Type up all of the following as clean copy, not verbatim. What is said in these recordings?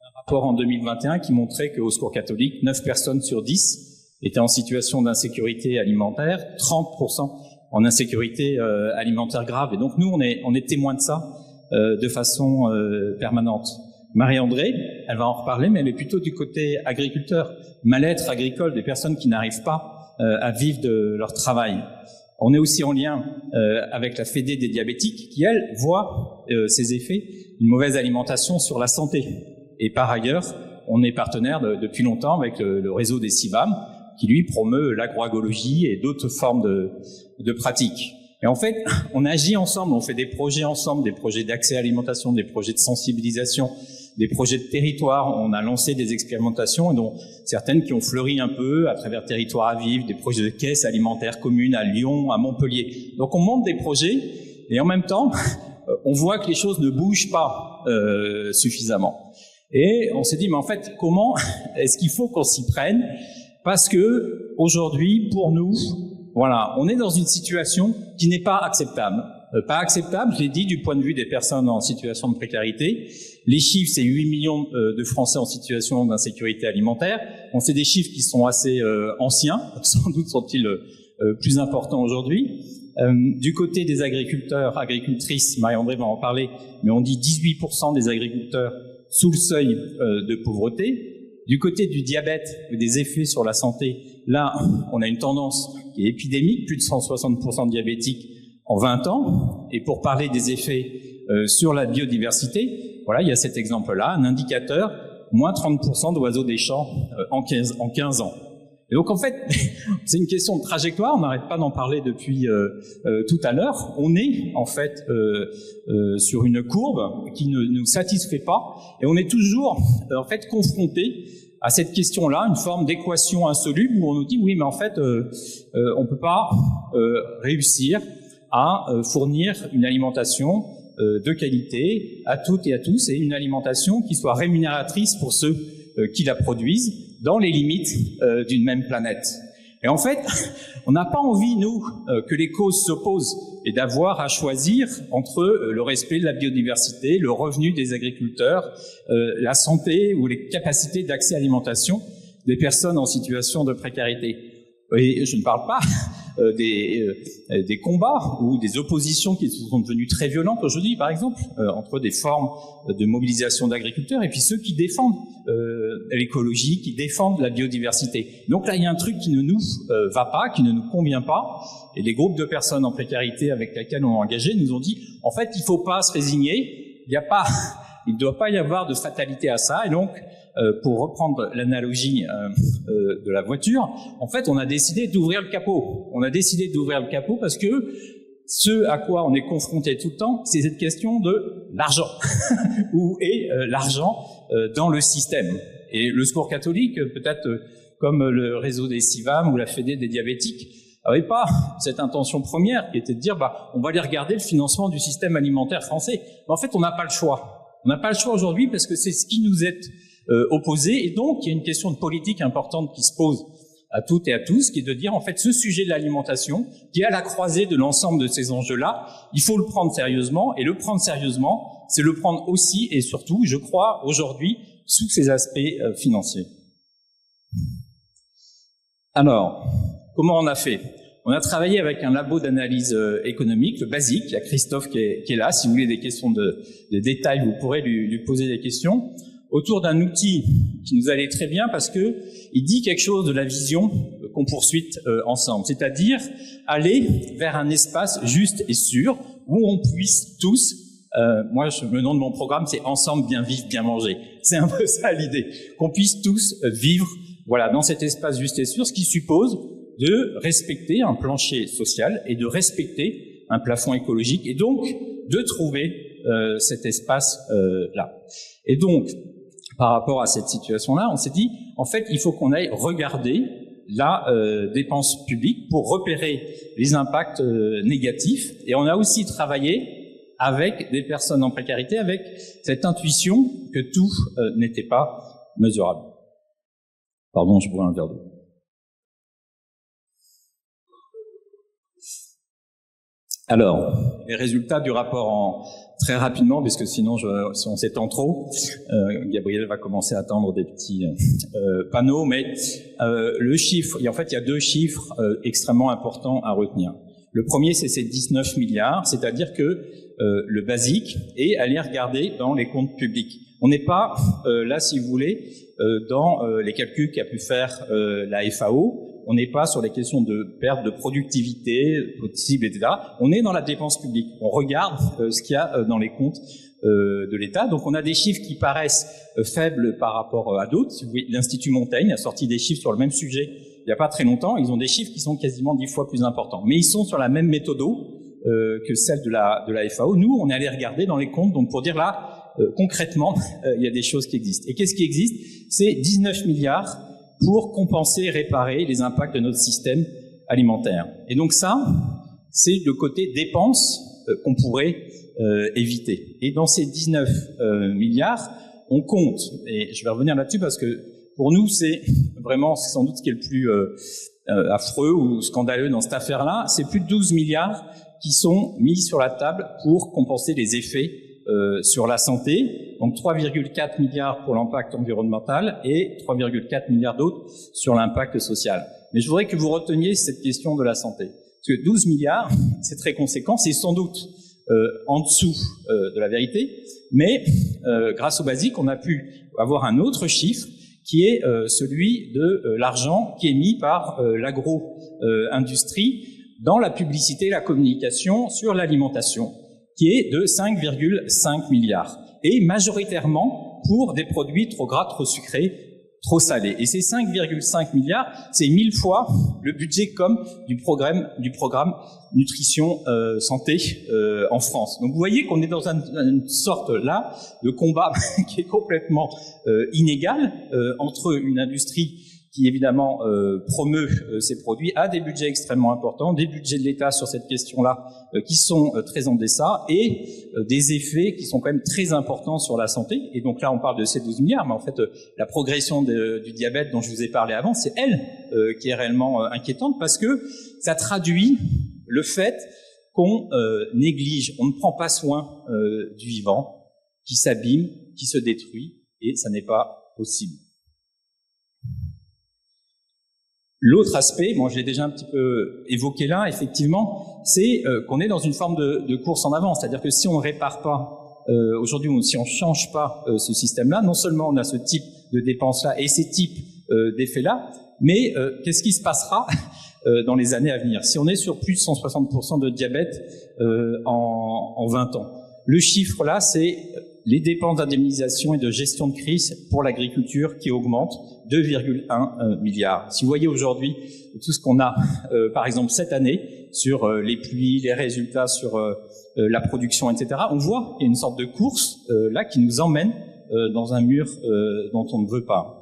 un rapport en 2021 qui montrait qu'au Secours catholique, 9 personnes sur 10 étaient en situation d'insécurité alimentaire, 30% en insécurité alimentaire grave. Et donc nous, on est témoins de ça de façon permanente. Marie-André, elle va en reparler, mais elle est plutôt du côté agriculteur, mal-être agricole des personnes qui n'arrivent pas à vivre de leur travail. On est aussi en lien avec la Fédé des diabétiques qui, elle, voit ces effets d'une mauvaise alimentation sur la santé. Et par ailleurs, on est partenaire depuis longtemps avec le réseau des CIVAM qui, lui, promeut l'agroagologie et d'autres formes de pratiques. Et en fait, on agit ensemble, on fait des projets ensemble, des projets d'accès à l'alimentation, des projets de sensibilisation, des projets de territoire. On a lancé des expérimentations, dont certaines qui ont fleuri un peu à travers Territoire à vivre, des projets de caisses alimentaires communes à Lyon, à Montpellier. Donc on monte des projets et en même temps, on voit que les choses ne bougent pas suffisamment. Et on s'est dit, mais en fait, comment est-ce qu'il faut qu'on s'y prenne? Parce que aujourd'hui, pour nous, voilà, on est dans une situation qui n'est pas acceptable. Pas acceptable, je l'ai dit, du point de vue des personnes en situation de précarité. Les chiffres, c'est 8 millions de Français en situation d'insécurité alimentaire. Bon, c'est des chiffres qui sont assez anciens, sans doute sont-ils plus importants aujourd'hui. Du côté des agriculteurs, agricultrices, Marie-André va en parler, mais on dit 18% des agriculteurs sous le seuil de pauvreté. Du côté du diabète et des effets sur la santé, là, on a une tendance qui est épidémique, plus de 160% de diabétiques en 20 ans. Et pour parler des effets sur la biodiversité, voilà, il y a cet exemple-là, un indicateur, moins 30% d'oiseaux des champs en 15 ans. Et donc en fait, c'est une question de trajectoire, on n'arrête pas d'en parler depuis tout à l'heure. On est en fait sur une courbe qui ne nous satisfait pas et on est toujours en fait confronté à cette question-là, une forme d'équation insoluble où on nous dit oui mais en fait on peut pas réussir à fournir une alimentation de qualité à toutes et à tous et une alimentation qui soit rémunératrice pour ceux qui la produisent dans les limites d'une même planète. Et en fait, on n'a pas envie, nous, que les causes s'opposent et d'avoir à choisir entre le respect de la biodiversité, le revenu des agriculteurs, la santé ou les capacités d'accès à l'alimentation des personnes en situation de précarité. Et je ne parle pas des combats ou des oppositions qui sont devenues très violentes aujourd'hui, par exemple, entre des formes de mobilisation d'agriculteurs et puis ceux qui défendent l'écologie, qui défendent la biodiversité. Donc là, il y a un truc qui ne nous va pas, qui ne nous convient pas, et les groupes de personnes en précarité avec lesquels on est engagé nous ont dit, en fait, il ne faut pas se résigner, il ne doit pas y avoir de fatalité à ça, et donc, pour reprendre l'analogie de la voiture, en fait, on a décidé d'ouvrir le capot. On a décidé d'ouvrir le capot parce que ce à quoi on est confronté tout le temps, c'est cette question de l'argent. Où est l'argent dans le système? Et le Secours catholique, peut-être comme le réseau des CIVAM ou la Fédé des diabétiques, n'avait pas cette intention première qui était de dire on va aller regarder le financement du système alimentaire français. Mais en fait, on n'a pas le choix. On n'a pas le choix aujourd'hui parce que c'est ce qui nous est opposés. Et donc, il y a une question de politique importante qui se pose à toutes et à tous, qui est de dire, en fait, ce sujet de l'alimentation, qui est à la croisée de l'ensemble de ces enjeux-là, il faut le prendre sérieusement. Et le prendre sérieusement, c'est le prendre aussi et surtout, je crois, aujourd'hui, sous ses aspects financiers. Alors, comment on a fait? On a travaillé avec un labo d'analyse économique, le BASIC. Il y a Christophe qui est là. Si vous voulez des questions de détails, vous pourrez lui poser des questions. Autour d'un outil qui nous allait très bien parce que il dit quelque chose de la vision qu'on poursuit ensemble, c'est-à-dire aller vers un espace juste et sûr où on puisse tous, le nom de mon programme c'est Ensemble bien vivre, bien manger. C'est un peu ça l'idée, qu'on puisse tous vivre, voilà, dans cet espace juste et sûr, ce qui suppose de respecter un plancher social et de respecter un plafond écologique et donc de trouver cet espace là. Et donc, par rapport à cette situation-là, on s'est dit, en fait, il faut qu'on aille regarder la dépense publique pour repérer les impacts négatifs. Et on a aussi travaillé avec des personnes en précarité, avec cette intuition que tout n'était pas mesurable. Pardon, je bois un verre d'eau. Alors, les résultats du rapport très rapidement, parce que sinon, si on s'étend trop, Gabriel va commencer à attendre des petits panneaux, mais le chiffre, en fait, il y a 2 chiffres extrêmement importants à retenir. Le premier, c'est ces 19 milliards, c'est-à-dire que le basique est aller regarder dans les comptes publics. On n'est pas là, si vous voulez, dans les calculs qu'a pu faire la FAO. On n'est pas sur les questions de perte de productivité possible, etc. On est dans la dépense publique. On regarde ce qu'il y a dans les comptes de l'État. Donc on a des chiffres qui paraissent faibles par rapport à d'autres. Si vous voyez, l'Institut Montaigne a sorti des chiffres sur le même sujet il n'y a pas très longtemps. Ils ont des chiffres qui sont quasiment 10 fois plus importants. Mais ils sont sur la même méthodo que celle de la FAO. Nous, on est allé regarder dans les comptes, donc pour dire là, concrètement, il y a des choses qui existent. Et qu'est-ce qui existe? C'est 19 milliards pour compenser et réparer les impacts de notre système alimentaire. Et donc ça, c'est le côté dépenses qu'on pourrait éviter. Et dans ces 19 milliards, on compte, et je vais revenir là-dessus parce que pour nous, c'est vraiment sans doute ce qui est le plus affreux ou scandaleux dans cette affaire-là, c'est plus de 12 milliards qui sont mis sur la table pour compenser les effets sur la santé, donc 3,4 milliards pour l'impact environnemental et 3,4 milliards d'autres sur l'impact social. Mais je voudrais que vous reteniez cette question de la santé. Parce que 12 milliards, c'est très conséquent, c'est sans doute en dessous de la vérité, mais grâce au basique, on a pu avoir un autre chiffre qui est celui de l'argent qui est mis par l'agro-industrie dans la publicité et la communication sur l'alimentation, qui est de 5,5 milliards, et majoritairement pour des produits trop gras, trop sucrés, trop salés. Et ces 5,5 milliards, c'est 1000 fois le budget comme du programme nutrition santé en France. Donc vous voyez qu'on est dans une sorte là de combat qui est complètement inégal entre une industrie qui évidemment promeut ces produits, a des budgets extrêmement importants, des budgets de l'État sur cette question-là qui sont très en deçà, et des effets qui sont quand même très importants sur la santé. Et donc là, on parle de ces 12 milliards, mais en fait, la progression du diabète dont je vous ai parlé avant, c'est elle qui est réellement inquiétante, parce que ça traduit le fait qu'on néglige, on ne prend pas soin du vivant, qui s'abîme, qui se détruit, et ça n'est pas possible. L'autre aspect, je l'ai déjà un petit peu évoqué là, effectivement, c'est qu'on est dans une forme de course en avant. C'est-à-dire que si on ne répare pas, aujourd'hui, si on ne change pas ce système-là, non seulement on a ce type de dépenses-là et ces types d'effets-là, mais qu'est-ce qui se passera dans les années à venir? Si on est sur plus de 160% de diabète en 20 ans, le chiffre là, c'est les dépenses d'indemnisation et de gestion de crise pour l'agriculture qui augmentent, 2,1 milliards. Si vous voyez aujourd'hui tout ce qu'on a, par exemple cette année, sur les pluies, les résultats sur la production, etc., on voit qu'il y a une sorte de course là qui nous emmène dans un mur dont on ne veut pas.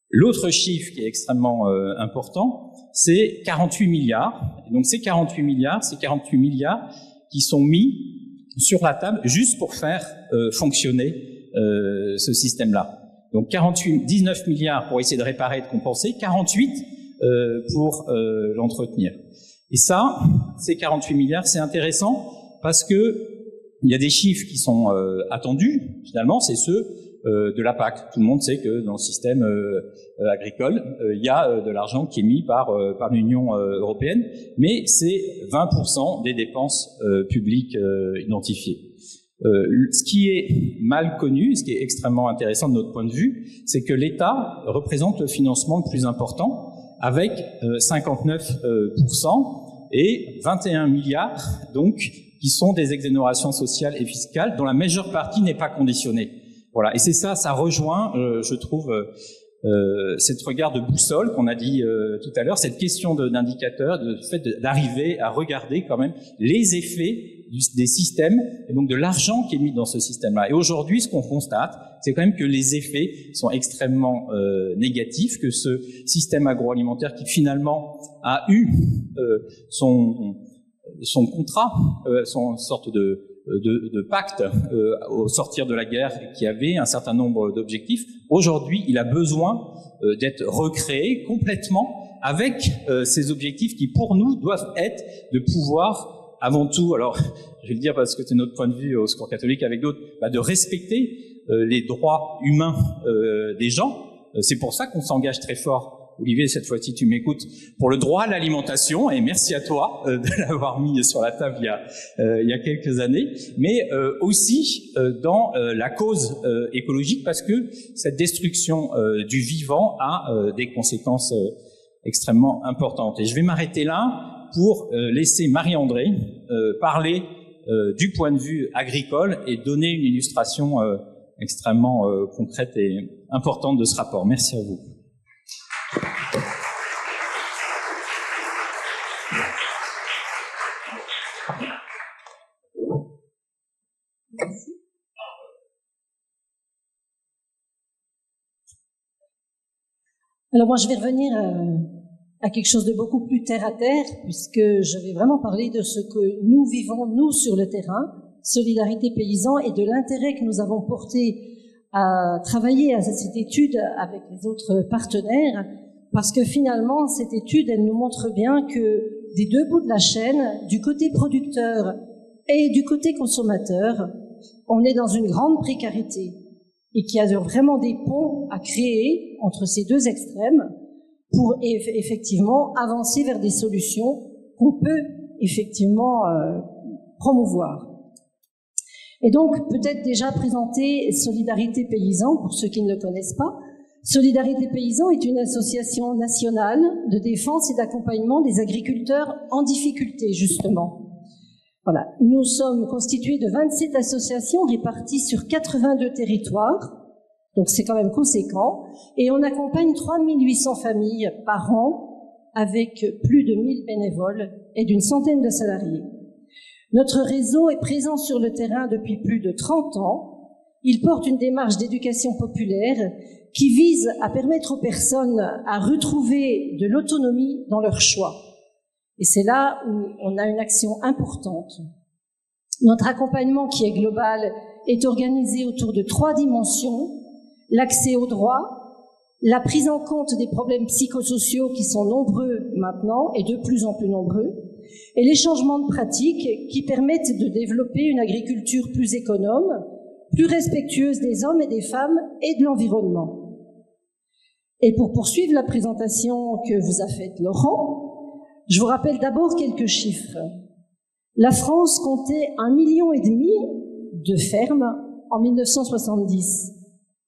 L'autre chiffre qui est extrêmement important, c'est 48 milliards. Et donc ces 48 milliards qui sont mis sur la table juste pour faire fonctionner ce système-là. Donc 19 milliards pour essayer de réparer et de compenser, 48 pour l'entretenir. Et ça, ces 48 milliards, c'est intéressant parce que il y a des chiffres qui sont attendus, finalement, c'est ceux de la PAC. Tout le monde sait que dans le système agricole, il y a de l'argent qui est mis par l'Union européenne, mais c'est 20% des dépenses publiques identifiées. Ce qui est mal connu, ce qui est extrêmement intéressant de notre point de vue, c'est que l'État représente le financement le plus important, avec 59% et 21 milliards, donc, qui sont des exonérations sociales et fiscales, dont la majeure partie n'est pas conditionnée. Voilà, et c'est ça, ça rejoint, je trouve, cette regard de boussole qu'on a dit tout à l'heure, cette question d'indicateur, le fait d'arriver à regarder quand même les effets des systèmes et donc de l'argent qui est mis dans ce système-là. Et aujourd'hui, ce qu'on constate, c'est quand même que les effets sont extrêmement négatifs, que ce système agroalimentaire qui finalement a eu son contrat, son sorte de pacte au sortir de la guerre qui avait un certain nombre d'objectifs. Aujourd'hui, il a besoin d'être recréé complètement avec ces objectifs qui, pour nous, doivent être de pouvoir avant tout, alors je vais le dire parce que c'est notre point de vue au Secours catholique avec d'autres, de respecter les droits humains des gens. C'est pour ça qu'on s'engage très fort. Olivier, cette fois-ci, tu m'écoutes, pour le droit à l'alimentation, et merci à toi de l'avoir mis sur la table il y a quelques années, mais aussi dans la cause écologique, parce que cette destruction du vivant a des conséquences extrêmement importantes. Et je vais m'arrêter là pour laisser Marie-André parler du point de vue agricole et donner une illustration extrêmement concrète et importante de ce rapport. Merci à vous. Alors moi je vais revenir à quelque chose de beaucoup plus terre à terre, puisque je vais vraiment parler de ce que nous vivons, nous, sur le terrain, Solidarité Paysans, et de l'intérêt que nous avons porté à travailler à cette étude avec les autres partenaires, parce que finalement, cette étude, elle nous montre bien que des deux bouts de la chaîne, du côté producteur et du côté consommateur, on est dans une grande précarité et qu'il y a vraiment des ponts à créer entre ces deux extrêmes pour effectivement avancer vers des solutions qu'on peut effectivement promouvoir. Et donc, peut-être déjà présenter Solidarité Paysans, pour ceux qui ne le connaissent pas. Solidarité Paysans est une association nationale de défense et d'accompagnement des agriculteurs en difficulté, justement. Voilà. Nous sommes constitués de 27 associations réparties sur 82 territoires, donc c'est quand même conséquent, et on accompagne 3800 familles par an avec plus de 1000 bénévoles et d'une centaine de salariés. Notre réseau est présent sur le terrain depuis plus de 30 ans. Il porte une démarche d'éducation populaire qui vise à permettre aux personnes à retrouver de l'autonomie dans leurs choix. Et c'est là où on a une action importante. Notre accompagnement, qui est global, est organisé autour de 3 dimensions: l'accès aux droits, la prise en compte des problèmes psychosociaux qui sont nombreux maintenant et de plus en plus nombreux, et les changements de pratiques qui permettent de développer une agriculture plus économe, plus respectueuse des hommes et des femmes et de l'environnement. Et pour poursuivre la présentation que vous a faite Laurent, je vous rappelle d'abord quelques chiffres. La France comptait 1,5 million de fermes en 1970.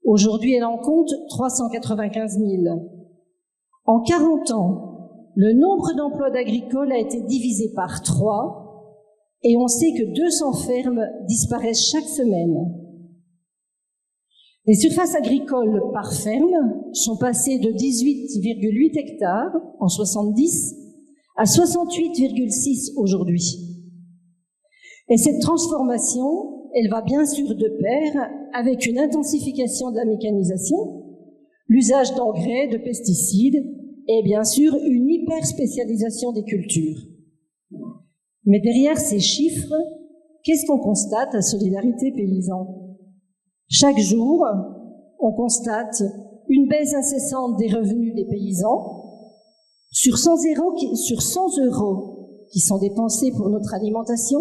Aujourd'hui, elle en compte 395 000. En 40 ans, le nombre d'emplois d'agricoles a été divisé par 3 et on sait que 200 fermes disparaissent chaque semaine. Les surfaces agricoles par ferme sont passées de 18,8 hectares en 70 à 68,6 aujourd'hui. Et cette transformation, elle va bien sûr de pair avec une intensification de la mécanisation, l'usage d'engrais, de pesticides, et bien sûr une hyper-spécialisation des cultures. Mais derrière ces chiffres, qu'est-ce qu'on constate à Solidarité Paysans? Chaque jour, on constate une baisse incessante des revenus des paysans. Sur 100 euros qui sont dépensés pour notre alimentation,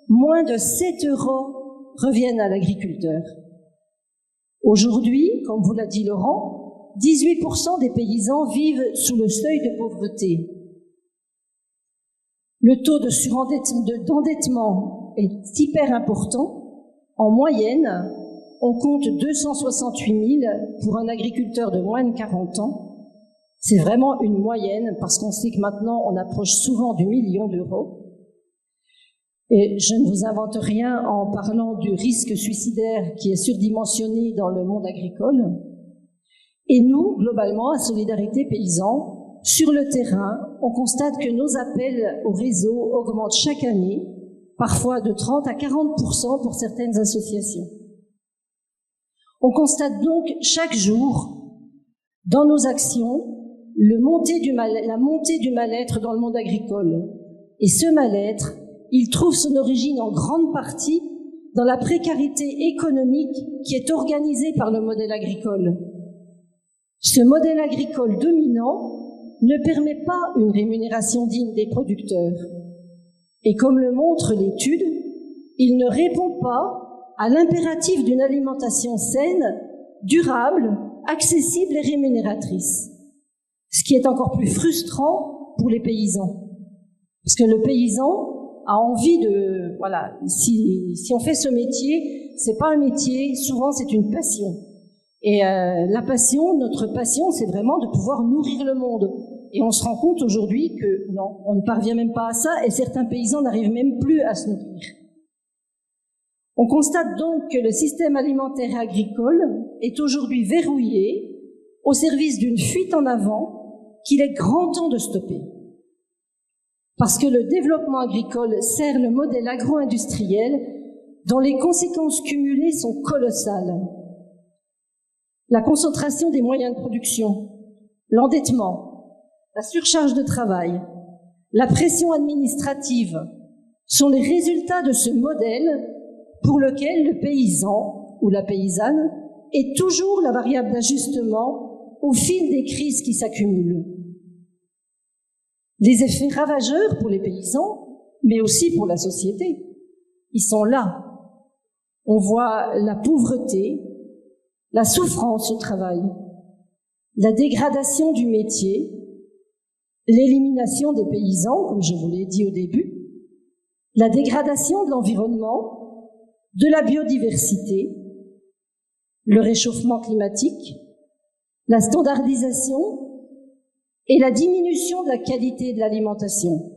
moins de 7 euros reviennent à l'agriculteur. Aujourd'hui, comme vous l'a dit Laurent, 18% des paysans vivent sous le seuil de pauvreté. Le taux d'endettement est hyper important. En moyenne, on compte 268 000 pour un agriculteur de moins de 40 ans. C'est vraiment une moyenne parce qu'on sait que maintenant on approche souvent du 1 million d'euros. Et je ne vous invente rien en parlant du risque suicidaire qui est surdimensionné dans le monde agricole. Et nous, globalement, à Solidarité Paysans, sur le terrain, on constate que nos appels au réseau augmentent chaque année, parfois de 30 à 40% pour certaines associations. On constate donc chaque jour, dans nos actions, la montée du mal-être dans le monde agricole. Et ce mal-être, il trouve son origine en grande partie dans la précarité économique qui est organisée par le modèle agricole. Ce modèle agricole dominant ne permet pas une rémunération digne des producteurs. Et comme le montre l'étude, il ne répond pas à l'impératif d'une alimentation saine, durable, accessible et rémunératrice. Ce qui est encore plus frustrant pour les paysans. Parce que le paysan a envie de, voilà, si on fait ce métier, c'est pas un métier, souvent c'est une passion. Et la passion, notre passion, c'est vraiment de pouvoir nourrir le monde. Et on se rend compte aujourd'hui que non, on ne parvient même pas à ça, et certains paysans n'arrivent même plus à se nourrir. On constate donc que le système alimentaire et agricole est aujourd'hui verrouillé au service d'une fuite en avant qu'il est grand temps de stopper. Parce que le développement agricole sert le modèle agro-industriel dont les conséquences cumulées sont colossales. La concentration des moyens de production, l'endettement, la surcharge de travail, la pression administrative sont les résultats de ce modèle pour lequel le paysan ou la paysanne est toujours la variable d'ajustement au fil des crises qui s'accumulent. Les effets ravageurs pour les paysans, mais aussi pour la société, ils sont là. On voit la pauvreté, la souffrance au travail, la dégradation du métier, l'élimination des paysans, comme je vous l'ai dit au début, la dégradation de l'environnement, de la biodiversité, le réchauffement climatique, la standardisation et la diminution de la qualité de l'alimentation.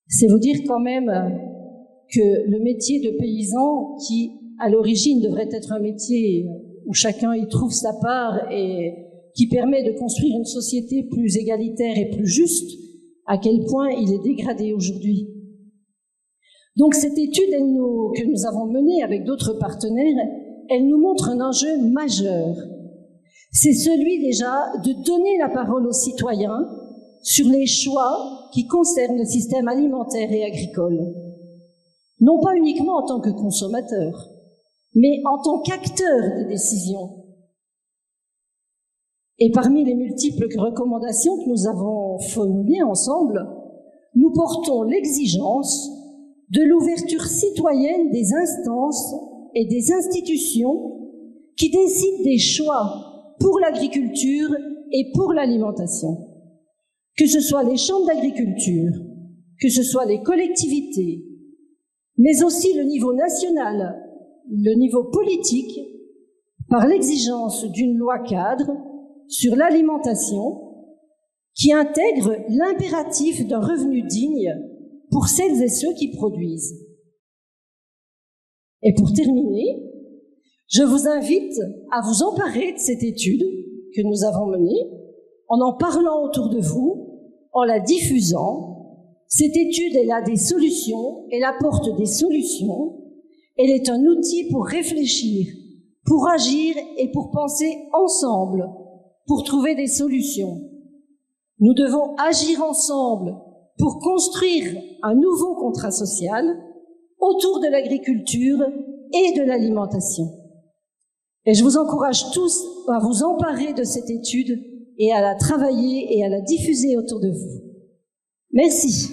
C'est vous dire quand même que le métier de paysan, qui à l'origine devrait être un métier où chacun y trouve sa part et qui permet de construire une société plus égalitaire et plus juste, à quel point il est dégradé aujourd'hui. Donc cette étude que nous avons menée avec d'autres partenaires, elle nous montre un enjeu majeur. C'est celui déjà de donner la parole aux citoyens sur les choix qui concernent le système alimentaire et agricole. Non pas uniquement en tant que consommateur, mais en tant qu'acteur des décisions. Et parmi les multiples recommandations que nous avons formulées ensemble, nous portons l'exigence de l'ouverture citoyenne des instances et des institutions qui décident des choix pour l'agriculture et pour l'alimentation. Que ce soit les chambres d'agriculture, que ce soit les collectivités, mais aussi le niveau national, le niveau politique, par l'exigence d'une loi cadre sur l'alimentation qui intègre l'impératif d'un revenu digne pour celles et ceux qui produisent. Et pour terminer, je vous invite à vous emparer de cette étude que nous avons menée, en parlant autour de vous, en la diffusant. Cette étude, elle a des solutions, elle apporte des solutions, elle est un outil pour réfléchir, pour agir et pour penser ensemble, pour trouver des solutions. Nous devons agir ensemble pour construire un nouveau contrat social autour de l'agriculture et de l'alimentation. Et je vous encourage tous à vous emparer de cette étude et à la travailler et à la diffuser autour de vous. Merci.